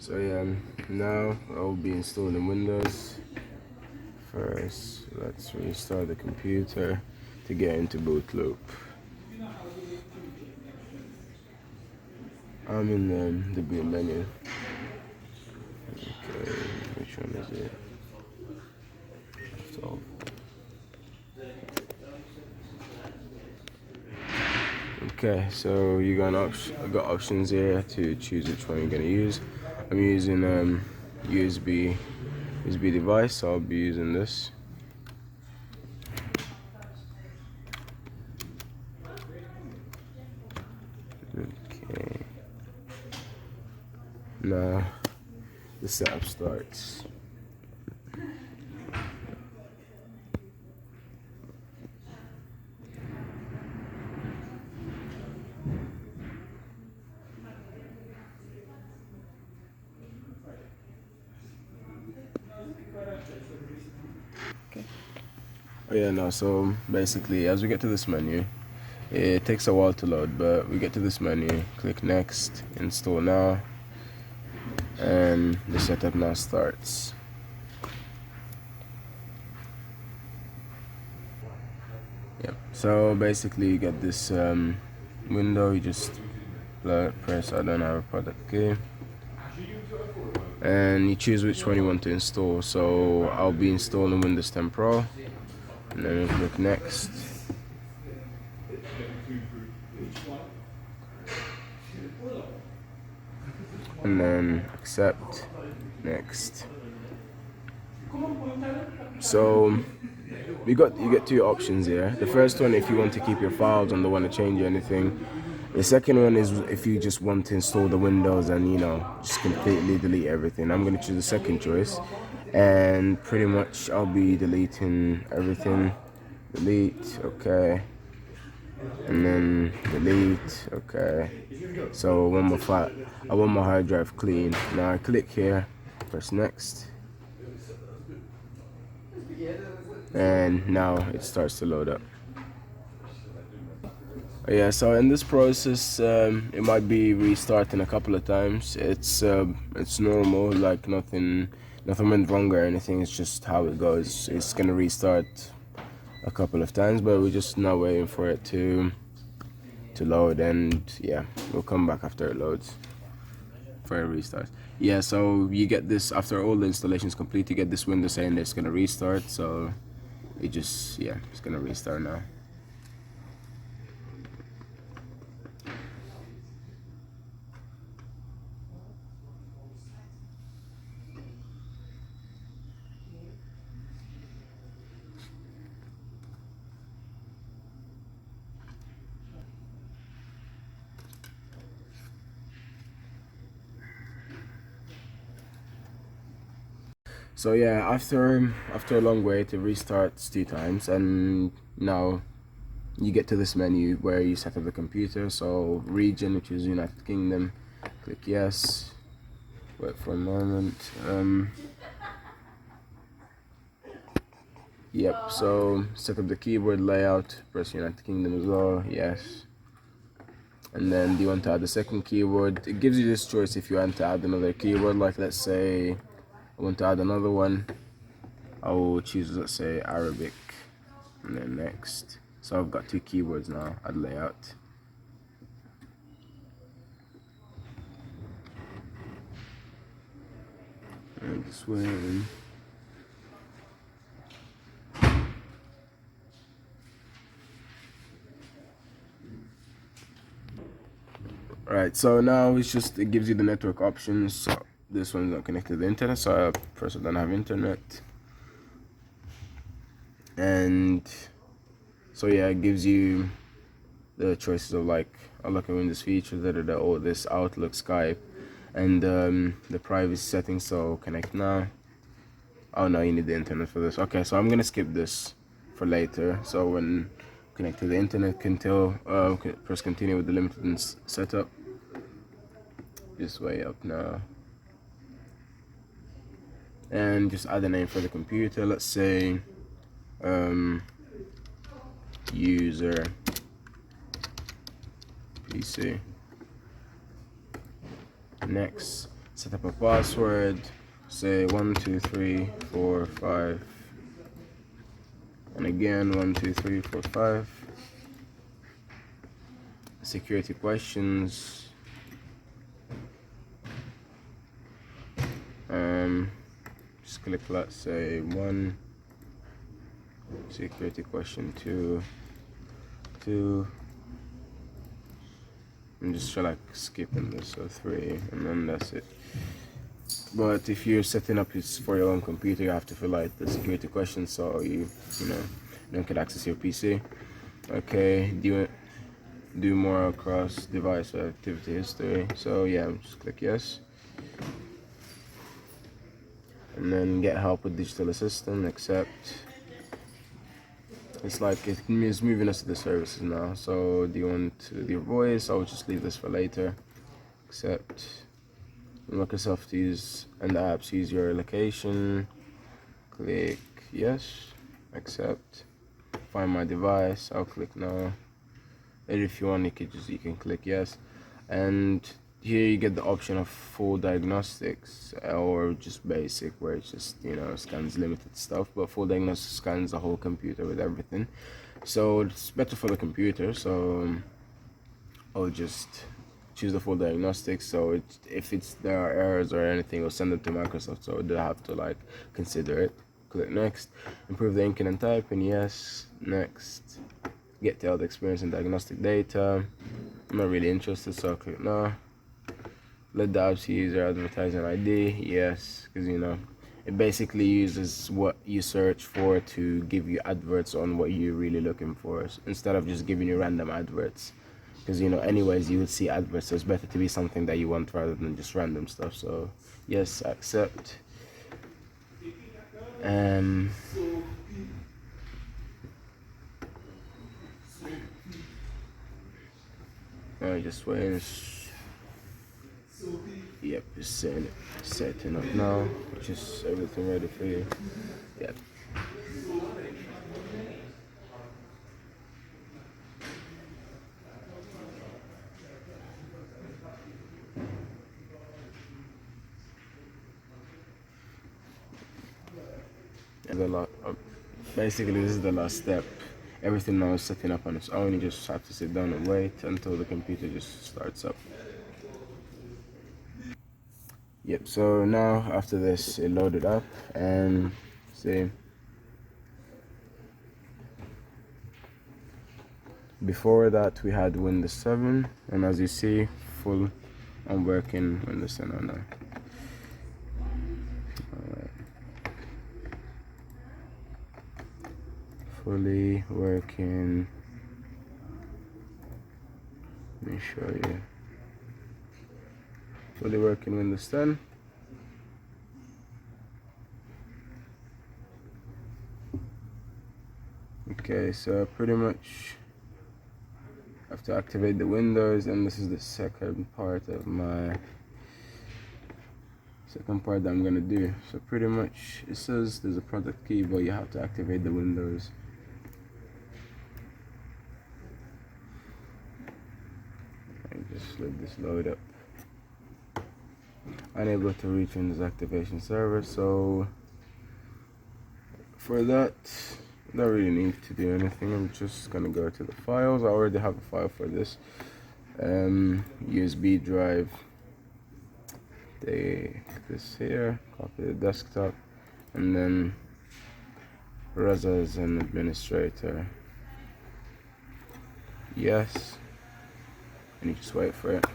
So yeah, now I'll be installing Windows. First, let's restart the computer to get into boot loop. I'm in the boot menu. Okay, which one is it? So, okay, so you got options here to choose which one you're gonna use. I'm using USB device, so I'll be using this. Okay. Now the setup starts. Oh yeah, no, so basically as we get to this menu, it takes a while to load, but we get to this menu, click next, install now, and the setup now starts. Yep, so basically you get this window, you just press I don't have a product key, and you choose which one you want to install. So I'll be installing Windows 10 Pro, and then we click next. And then accept, next. So you get two options here. The first one, if you want to keep your files and don't want to change anything. The second one is if you just want to install the Windows and just completely delete everything. I'm gonna choose the second choice, and pretty much I'll be deleting everything. Delete, okay, and then delete, okay. So I want my hard drive clean. Now I click here, press next, and now it starts to load up. Yeah, so in this process, it might be restarting a couple of times. It's normal, like nothing went wrong or anything. It's just how it goes. It's gonna restart a couple of times, but we're just now waiting for it to load, and yeah, we'll come back after it loads for a restart. Yeah, so you get this after all the installation is complete. You get this window saying it's gonna restart. So it's gonna restart now. So yeah, after a long wait, it restarts 2 times, and now you get to this menu where you set up the computer. So region, which is United Kingdom, click yes. Wait for a moment. Yep. So set up the keyboard layout. Press United Kingdom as well. Yes. And then do you want to add the second keyword? It gives you this choice if you want to add another keyword. Like let's say I want to add another one. I will choose, let's say, Arabic, and then next. So I've got 2 keywords now. Add layout. And just waiting. Alright, so now it gives you the network options. So this one's not connected to the internet, so I first I don't have internet. And so yeah, it gives you the choices of like unlocking Windows features, all this Outlook, Skype, and the privacy settings. So connect now. Oh no, you need the internet for this. Okay, so I'm gonna skip this for later. So when connect to the internet, press continue with the limited setup. Just way up now, and just add a name for the computer. Let's say user PC. Next, set up a password, say 12345, and again 12345. Security questions. Just click, let's say 1. Security question 2. I'm just like skipping this, so 3, and then that's it. But if you're setting up this for your own computer, you have to fill out the security questions so you don't get access to your PC. Okay, do more across device activity history. So yeah, just click yes, and then get help with digital assistant, accept. It's like it's moving us to the services now. So do you want to do your voice? I'll just leave this for later. Accept. Microsoft use and the apps use your location. Click yes, accept. Find my device. I'll click no. And if you want, you can click yes. And here you get the option of full diagnostics or just basic, where it just scans limited stuff, but full diagnostics scans the whole computer with everything. So it's better for the computer, so I'll just choose the full diagnostics. So if there are errors or anything, we'll send it to Microsoft, so they have to like consider it. Click next. Improve the inking and typing, yes. Next. Get the experience and diagnostic data. I'm not really interested, so I'll click no. Let the apps use your advertising ID, yes, because it basically uses what you search for to give you adverts on what you're really looking for, instead of just giving you random adverts. Because anyways you would see adverts, so it's better to be something that you want rather than just random stuff. So yes, accept. Just waiting. Yep, it's setting up now. Just everything ready for you. Yep. Basically, this is the last step. Everything now is setting up on its own. You just have to sit down and wait until the computer just starts up. Yep, so now after this it loaded up, and see, before that we had Windows 7, and as you see, full on working Windows 10 now. Fully working. Let me show you. Fully working Windows 10. Okay, so pretty much I have to activate the Windows, and this is the second part that I'm gonna do. So pretty much it says there's a product key, but you have to activate the Windows. Just let this load up. Unable to reach Windows activation server, so for that I don't really need to do anything. I'm just gonna go to the files. I already have a file for this. USB drive. Take this here, copy the desktop, and then Reza as an administrator. Yes. And you just wait for it.